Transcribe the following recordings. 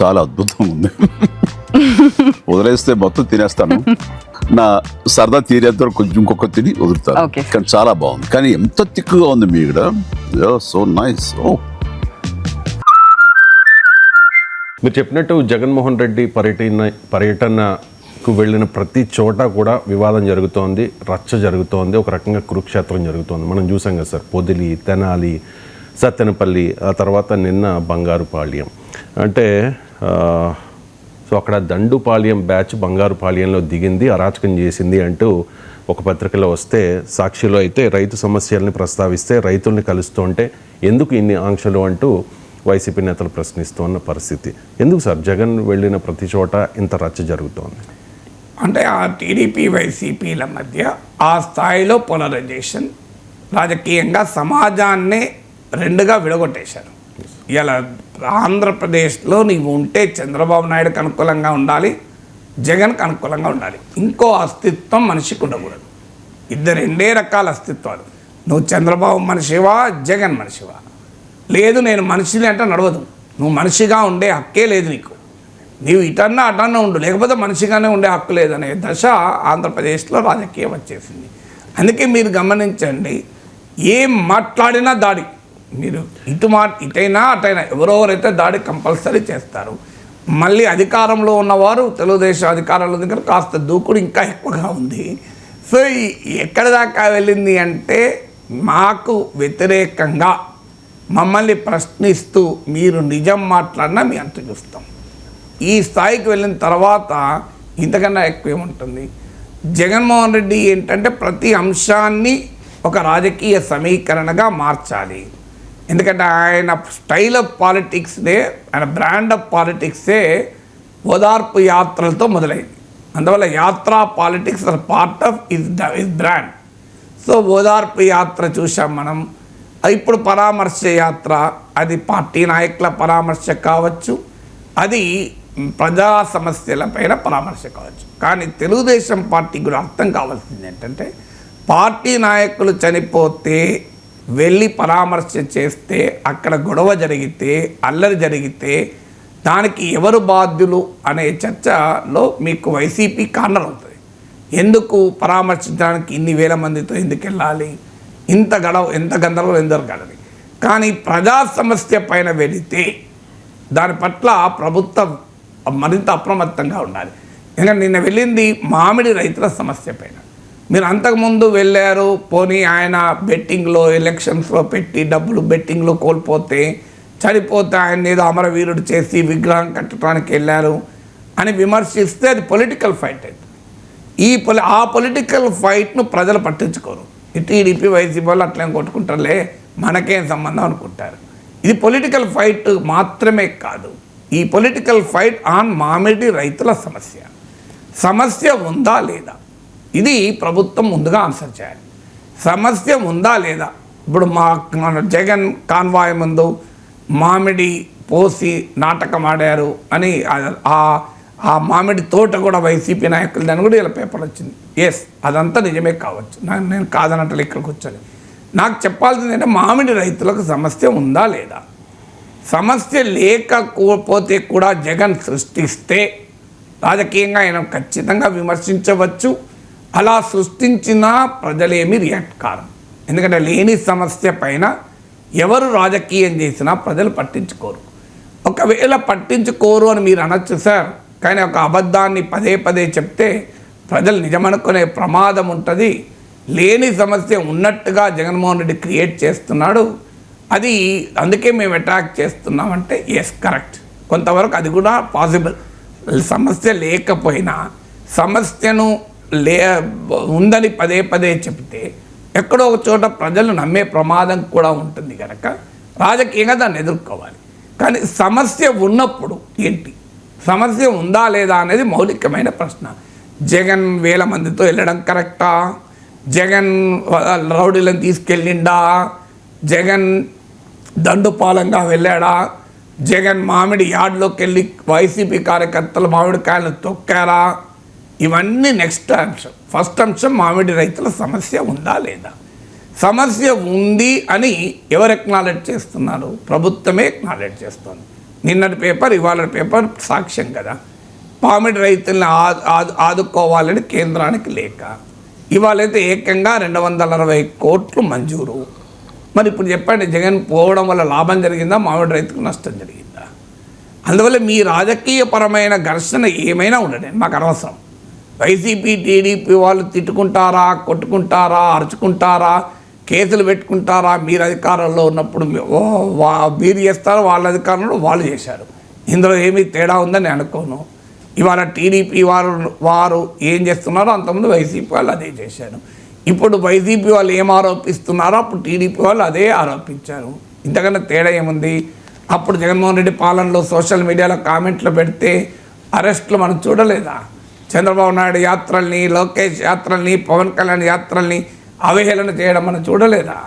చాలా అద్భుతంగా ఉంది. వదిలేస్తే మొత్తం తినేస్తాను, నా సరదా తీరేంత వరకు కొంచెం ఇంకొక తిని వదులుతాను. కానీ చాలా బాగుంది. కానీ ఎంత తిక్కుగా ఉంది మీ ఇక్కడ. So nice. మీరు చెప్పినట్టు జగన్మోహన్ రెడ్డి పర్యటనకు వెళ్ళిన ప్రతి చోట కూడా వివాదం జరుగుతోంది, రచ్చ జరుగుతోంది, ఒక రకంగా కురుక్షేత్రం జరుగుతోంది. మనం చూసాం కదా సార్, పొదిలి, తెనాలి, సత్తెనపల్లి, ఆ తర్వాత నిన్న బంగారుపాళ్యం. అంటే సో అక్కడ దండుపాళ్యం బ్యాచ్ బంగారుపాళ్యంలో దిగింది, అరాచకం చేసింది అంటూ ఒక పత్రికలో వస్తే, సాక్షిలో అయితే రైతు సమస్యల్ని ప్రస్తావిస్తే రైతుల్ని కలుస్తుంటే ఎందుకు ఇన్ని ఆంక్షలు అంటూ వైసీపీ నేతలు ప్రశ్నిస్తున్న పరిస్థితి. ఎందుకు సార్ జగన్ వెళ్ళిన ప్రతి చోట ఇంత రచ్చ జరుగుతోంది? అంటే ఆ టీడీపీ వైసీపీల మధ్య ఆ స్థాయిలో పోలరైజేషన్, రాజకీయంగా సమాజాన్నే రెండుగా విడగొట్టేశారు. ఇలా ఆంధ్రప్రదేశ్లో నీవు ఉంటే చంద్రబాబు నాయుడుకి అనుకూలంగా ఉండాలి, జగన్కి అనుకూలంగా ఉండాలి. ఇంకో అస్తిత్వం మనిషికి ఉండకూడదు. ఇద్దరు రెండే రకాల అస్తిత్వాలు. నువ్వు చంద్రబాబు మనిషివా, జగన్ మనిషివా? లేదు నేను మనిషిని అంటే నడవదు. నువ్వు మనిషిగా ఉండే హక్కే లేదు నీకు. నీవు ఇటన్నా అటన్నా ఉండు, లేకపోతే మనిషిగానే ఉండే హక్కు లేదనే దశ ఆంధ్రప్రదేశ్లో రాజకీయం వచ్చేసింది. అందుకే మీరు గమనించండి, ఏం మాట్లాడినా దాడి. మీరు ఇటైనా అటైనా ఎవరెవరైతే దాడి కంపల్సరీ చేస్తారు. మళ్ళీ అధికారంలో ఉన్నవారు, తెలుగుదేశం అధికారంలో దగ్గర కాస్త దూకుడు ఇంకా ఎక్కువగా ఉంది. సో ఎక్కడి దాకా వెళ్ళింది అంటే, మాకు వ్యతిరేకంగా మమ్మల్ని ప్రశ్నిస్తూ మీరు నిజం మాట్లాడినా మీ అంత చూస్తాం. ఈ స్థాయికి వెళ్ళిన తర్వాత ఇంతకన్నా ఎక్కువ ఏముంటుంది? జగన్మోహన్ రెడ్డి ఏంటంటే ప్రతి అంశాన్ని ఒక రాజకీయ సమీకరణగా మార్చాలి. ఎందుకంటే ఆయన స్టైల్ ఆఫ్ పాలిటిక్స్నే, ఆయన బ్రాండ్ ఆఫ్ పాలిటిక్సే ఓదార్పు యాత్రలతో మొదలైంది. అందువల్ల యాత్రా politics are part of his brand. So ఓదార్పు యాత్ర చూసాం మనం. ఇప్పుడు పరామర్శ యాత్ర, అది పార్టీ నాయకుల పరామర్శ కావచ్చు, అది ప్రజా సమస్యలపైన పరామర్శ కావచ్చు. కానీ తెలుగుదేశం పార్టీకి కూడా అర్థం కావాల్సింది ఏంటంటే, పార్టీ నాయకులు చనిపోతే వెళ్ళి పరామర్శ చేస్తే, అక్కడ గొడవ జరిగితే, అల్లరి జరిగితే దానికి ఎవరు బాధ్యులు అనే చర్చలో మీకు వైసీపీ కార్నర్ అవుతుంది. ఎందుకు పరామర్శించడానికి ఇన్ని వేల మందితో ఎందుకు వెళ్ళాలి, ఇంత గందరగోళం ఎందుకు కలది? కానీ ప్రజా సమస్య పైన వెళితే దాని పట్ల ప్రభుత్వం మరింత అప్రమత్తంగా ఉండాలి. ఎందుకంటే నిన్న వెళ్ళింది మామిడి రైతుల సమస్య పైన. మీరు అంతకుముందు వెళ్ళారు, పోనీ ఆయన బెట్టింగ్లో, ఎలక్షన్స్లో పెట్టి డబ్బులు బెట్టింగ్లో కోల్పోతే, చనిపోతే ఆయన ఏదో అమరవీరుడు చేసి విగ్రహం కట్టడానికి వెళ్ళారు అని విమర్శిస్తే అది పొలిటికల్ ఫైట్ అవుతుంది. ఆ పొలిటికల్ ఫైట్ను ప్రజలు పట్టించుకోరు. టీడీపీ వైసీపీ వాళ్ళు అట్లేం కొట్టుకుంటారులే, మనకేం సంబంధం అనుకుంటారు. ఇది పొలిటికల్ ఫైట్ మాత్రమే కాదు, ఈ పొలిటికల్ ఫైట్ ఆన్ మామిడి రైతుల సమస్య ఉందా లేదా, ఇది ప్రభుత్వం ముందుగా ఆన్సర్ చేయాలి. సమస్య ఉందా లేదా? ఇప్పుడు మన జగన్ కాన్వాయ్ ముందు మామిడి పోసి నాటకం ఆడారు అని ఆ మామిడి తోట కూడా వైసీపీ నాయకులు దాన్ని కూడా ఇలా పేపర్లు వచ్చింది. ఎస్, అదంతా నిజమే కావచ్చు, నేను కాదనట్లు ఇక్కడికి వచ్చాను. నాకు చెప్పాల్సింది అంటే మామిడి రైతులకు సమస్య ఉందా లేదా? సమస్య లేకపోతే కూడా జగన్ సృష్టిస్తే రాజకీయంగా ఆయన ఖచ్చితంగా విమర్శించవచ్చు. అలా సృష్టించినా ప్రజలేమీ రియాక్ట్ కారు. ఎందుకంటే లేని సమస్య పైన ఎవరు రాజకీయం చేసినా ప్రజలు పట్టించుకోరు. ఒకవేళ పట్టించుకోరు అని మీరు అనొచ్చు సార్, కానీ ఒక అబద్ధాన్ని పదే పదే చెప్తే ప్రజలు నిజమనుకునే ప్రమాదం ఉంటుంది. లేని సమస్య ఉన్నట్టుగా జగన్మోహన్ రెడ్డి క్రియేట్ చేస్తున్నాడు, అది అందుకే మేము అటాక్ చేస్తున్నామంటే ఎస్ కరెక్ట్, కొంతవరకు అది కూడా పాసిబుల్. సమస్య లేకపోయినా సమస్యను ఉందని పదే పదే చెప్తే ఎక్కడో ఒక చోట ప్రజలు నమ్మే ప్రమాదం కూడా ఉంటుంది కనుక రాజకీయంగా దాన్ని ఎదుర్కోవాలి. కానీ సమస్య ఉన్నప్పుడు ఏంటి, సమస్య ఉందా లేదా అనేది మౌలికమైన ప్రశ్న. జగన్ వేల మందితో వెళ్ళడం కరెక్టా? జగన్ రౌడీలను తీసుకెళ్ళిండా? జగన్ దండుపాలంగా వెళ్ళాడా? జగన్ మామిడి యార్డ్లోకి వెళ్ళి వైసీపీ కార్యకర్తలు మామిడికాయలను తొక్కారా? ఇవన్నీ నెక్స్ట్ అంశం. ఫస్ట్ అంశం మామిడి రైతుల సమస్య ఉందా లేదా. సమస్య ఉంది అని ఎవరు ఎక్నాలెడ్జ్ చేస్తున్నారు? ప్రభుత్వమే ఎక్నాలెడ్జ్ చేస్తుంది. నిన్నటి పేపర్ ఇవాళ పేపర్ సాక్ష్యం కదా. పామిడి రైతుల్ని ఆదుకోవాలని కేంద్రానికి లేక ఇవాళైతే ఏకంగా 260 కోట్లు మంజూరు. మరి ఇప్పుడు చెప్పండి, జగన్ పోవడం వల్ల లాభం జరిగిందా, మామిడి రైతుకు నష్టం జరిగిందా? అందువల్ల మీ రాజకీయపరమైన ఘర్షణ ఏమైనా ఉండదు, మాకు అనవసరం. వైసీపీ టీడీపీ వాళ్ళు తిట్టుకుంటారా, కొట్టుకుంటారా, అరుచుకుంటారా, కేసులు పెట్టుకుంటారా, మీరు అధికారంలో ఉన్నప్పుడు మీరు చేస్తారు, వాళ్ళ అధికారంలో వాళ్ళు చేశారు. ఇందులో ఏమీ తేడా ఉందని అనుకోను. ఇవాళ టీడీపీ వారు ఏం చేస్తున్నారో అంతకుముందు వైసీపీ వాళ్ళు అదే చేశారు. ఇప్పుడు వైసీపీ వాళ్ళు ఏం ఆరోపిస్తున్నారో అప్పుడు టీడీపీ వాళ్ళు అదే ఆరోపించారు. ఇంతకన్నా తేడా ఏముంది? అప్పుడు జగన్మోహన్ రెడ్డి పాలనలో సోషల్ మీడియాలో కామెంట్లు పెడితే అరెస్టులు మనం చూడలేదా? చంద్రబాబు నాయుడు యాత్రల్ని, లోకేష్ యాత్రల్ని, పవన్ కళ్యాణ్ యాత్రల్ని అవహేళన చేయడం మనం చూడలేదా?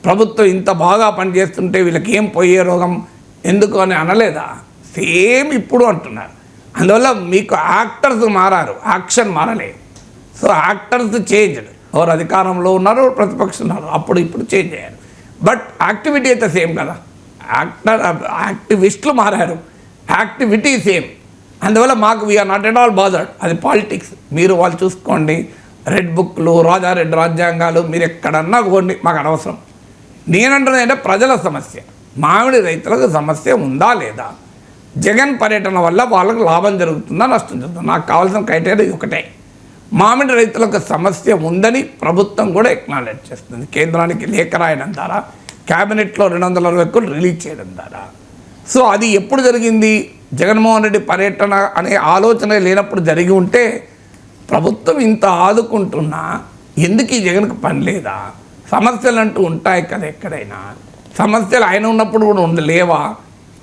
ప్రభుత్వం ఇంత బాగా పనిచేస్తుంటే వీళ్ళకి ఏం పోయే రోగం ఎందుకు అని అనలేదా? సేమ్ ఇప్పుడు అంటున్నారు. అందువల్ల మీకు యాక్టర్స్ మారారు, యాక్షన్ మారలే. సో యాక్టర్స్ చేంజ్డ్, ఎవరు అధికారంలో ఉన్నారు, ప్రతిపక్షం ఉన్నారు, అప్పుడు ఇప్పుడు చేంజ్ అయ్యారు. బట్ యాక్టివిటీ అయితే సేమ్ కదా. యాక్టివిస్టులు మారారు, యాక్టివిటీ సేమ్. అందువల్ల మాకు we're not at all bothered. అది పాలిటిక్స్. మీరు వాళ్ళు చూసుకోండి, రెడ్ బుక్లు, రాజారెడ్డి రాజ్యాంగాలు మీరు ఎక్కడన్నా పోండి, మాకు అనవసరం. నేనంటున్నది అంటే ప్రజల సమస్య, మామిడి రైతులకు సమస్య ఉందా లేదా, జగన్ పర్యటన వల్ల వాళ్ళకు లాభం జరుగుతుందా, నష్టం జరుగుతుందా? నాకు కావాల్సిన క్రైటీరియా ఒకటే, మామిడి రైతులకు సమస్య ఉందని ప్రభుత్వం కూడా ఎక్నాలెడ్జ్ చేస్తుంది. కేంద్రానికి లేఖ రాయడం ద్వారా, క్యాబినెట్లో 260 కోట్లు రిలీజ్ చేయడం ద్వారా. సో అది ఎప్పుడు జరిగింది? జగన్మోహన్ రెడ్డి పర్యటన అనే ఆలోచన లేనప్పుడు జరిగి ఉంటే ప్రభుత్వం ఇంత ఆదుకుంటున్నా ఎందుకు ఈ జగన్కి పని లేదా? సమస్యలు అంటూ ఉంటాయి కదా ఎక్కడైనా. సమస్యలు ఆయన ఉన్నప్పుడు కూడా లేవా?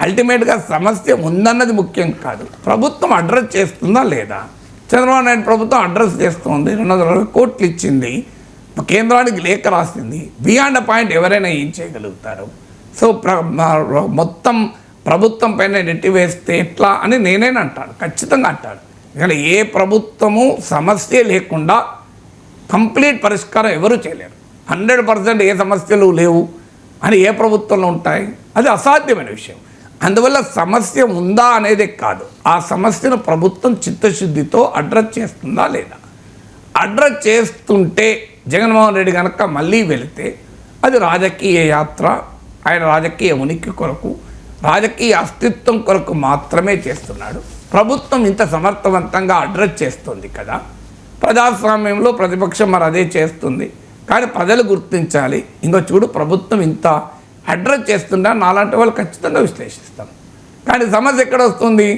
అల్టిమేట్గా సమస్య ఉందన్నది ముఖ్యం కాదు, ప్రభుత్వం అడ్రస్ చేస్తుందా లేదా. చంద్రబాబు నాయుడు ప్రభుత్వం అడ్రస్ చేస్తుంది, 260 కోట్లు ఇచ్చింది, కేంద్రానికి లేఖ రాసింది. బియాండ్ అ పాయింట్ ఎవరైనా ఏం చేయగలుగుతారు? సో మొత్తం ప్రభుత్వం పైన నెట్టివేస్తే ఎట్లా అని నేనైనా అంటాను, ఖచ్చితంగా అంటాను. ఇక్కడ ఏ ప్రభుత్వము సమస్య లేకుండా కంప్లీట్ పరిష్కారం ఎవరు చేయలేరు. 100% ఏ సమస్యలు లేవు అని ఏ ప్రభుత్వంలో ఉంటాయి? అది అసాధ్యమైన విషయం. అందువల్ల సమస్య ఉందా అనేది కాదు, ఆ సమస్యను ప్రభుత్వం చిత్తశుద్ధితో అడ్రస్ చేస్తుందా లేదా. అడ్రస్ చేస్తుంటే జగన్మోహన్ రెడ్డి కనుక మళ్ళీ వెళితే అది రాజకీయ యాత్ర, ఆయన రాజకీయ ఉనికి కొరకు, రాజకీయ అస్తిత్వం కొరకు మాత్రమే చేస్తున్నాడు. ప్రభుత్వం ఇంత సమర్థవంతంగా అడ్రస్ చేస్తుంది కదా. ప్రజాస్వామ్యంలో ప్రతిపక్షం మరి అదే చేస్తుంది, కానీ ప్రజలు గుర్తించాలి. ఇంకో చూడు, ప్రభుత్వం ఇంత అడ్రస్ చేస్తుందా, నాలాంటి వాళ్ళు ఖచ్చితంగా విశ్లేషిస్తాం. కానీ సమస్య ఎక్కడ వస్తుంది?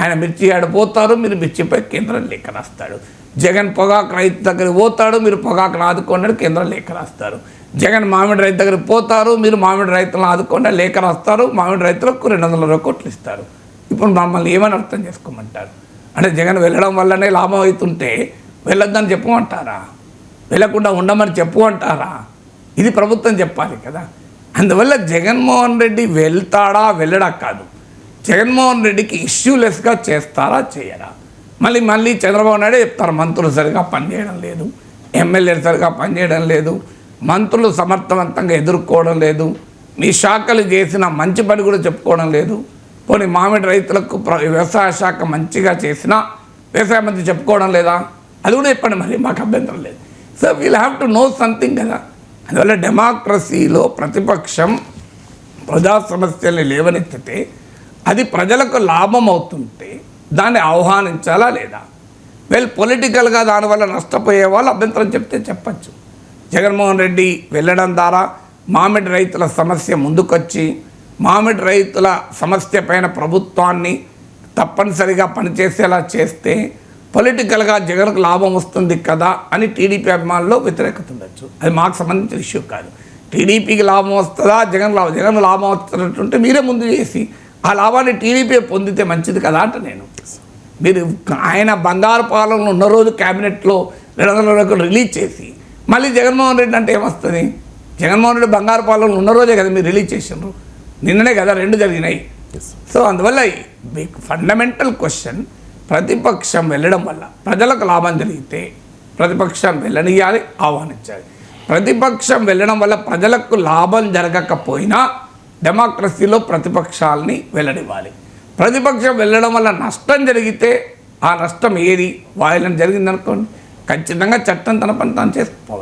ఆయన మిర్చి ఆడిపోతారు, మీరు మిర్చిపై కేంద్రం లేఖ రాస్తాడు. జగన్ పొగాకు రైతు దగ్గరికి పోతాడు, మీరు పొగాకును ఆదుకోండి కేంద్రం లేఖ రాస్తారు. జగన్ మామిడి రైతు దగ్గరికి పోతారు, మీరు మామిడి రైతులను ఆదుకోండి లేఖ రాస్తారు. మామిడి రైతులకు 260 కోట్లు ఇస్తారు. ఇప్పుడు మమ్మల్ని ఏమని అర్థం చేసుకోమంటారు? అంటే జగన్ వెళ్ళడం వల్లనే లాభం అవుతుంటే వెళ్ళొద్దని చెప్పమంటారా? వెళ్ళకుండా ఉండమని చెప్పమంటారా? ఇది ప్రభుత్వం చెప్పాలి కదా. అందువల్ల జగన్మోహన్ రెడ్డి వెళ్తాడా వెళ్ళడా కాదు, జగన్మోహన్ రెడ్డికి ఇష్యూలెస్గా చేస్తారా చేయరా. మళ్ళీ చంద్రబాబు నాయుడే చెప్తారు, మంత్రులు సరిగా పనిచేయడం లేదు, ఎమ్మెల్యేలు సరిగా పనిచేయడం లేదు, మంత్రులు సమర్థవంతంగా ఎదుర్కోవడం లేదు, మీ శాఖలు చేసిన మంచి పని కూడా చెప్పుకోవడం లేదు. పోనీ మామిడి రైతులకు వ్యవసాయ శాఖ మంచిగా చేసినా వ్యవసాయ మంత్రి చెప్పుకోవడం లేదా? అది కూడా చెప్పండి, మరి మాకు అభ్యంతరం లేదు. So we'll have to know something కదా. అందువల్ల డెమోక్రసీలో ప్రతిపక్షం ప్రజా సమస్యల్ని లేవనెత్తితే అది ప్రజలకు లాభం అవుతుంటే దాన్ని ఆహ్వానించాలా లేదా? పొలిటికల్గా దానివల్ల నష్టపోయే వాళ్ళు అభ్యంతరం చెప్తే చెప్పచ్చు. జగన్మోహన్ రెడ్డి వెళ్ళడం ద్వారా మామిడి రైతుల సమస్య ముందుకొచ్చి మామిడి రైతుల సమస్య పైన ప్రభుత్వాన్ని తప్పనిసరిగా పనిచేసేలా చేస్తే పొలిటికల్గా జగన్కు లాభం వస్తుంది కదా అని టీడీపీ అభిమానుల్లో వ్యతిరేకత ఉండొచ్చు. అది మాకు సంబంధించిన ఇష్యూ కాదు. టీడీపీకి లాభం వస్తుందా, జగన్ లాభం వస్తున్నట్టుంటే మీరే ముందు చేసి ఆ లాభాన్ని టీడీపీ పొందితే మంచిది కదా అంట నేను. మీరు ఆయన బంగారు పాలనలో ఉన్న రోజు క్యాబినెట్లో 200 రిలీజ్ చేసి మళ్ళీ జగన్మోహన్ రెడ్డి అంటే ఏమొస్తుంది? జగన్మోహన్ రెడ్డి బంగారు పాలనలో ఉన్న రోజే కదా మీరు రిలీజ్ చేసినారు, నిన్ననే కదా 2 జరిగినాయి. సో అందువల్ల మీకు ఫండమెంటల్ క్వశ్చన్, ప్రతిపక్షం వెళ్ళడం వల్ల ప్రజలకు లాభం జరిగితే ప్రతిపక్షం వెళ్ళనియాలి, ఆహ్వానించాలి. ప్రతిపక్షం వెళ్ళడం వల్ల ప్రజలకు లాభం జరగకపోయినా డెమోక్రసీలో ప్రతిపక్షాలని వెళ్ళనివ్వాలి. ప్రతిపక్షం వెళ్ళడం వల్ల నష్టం జరిగితే ఆ నష్టం ఏది వాయిలెన్స్ జరిగిందనుకోండి ఖచ్చితంగా చట్టం తన పని తాను చేసుకోవాలి.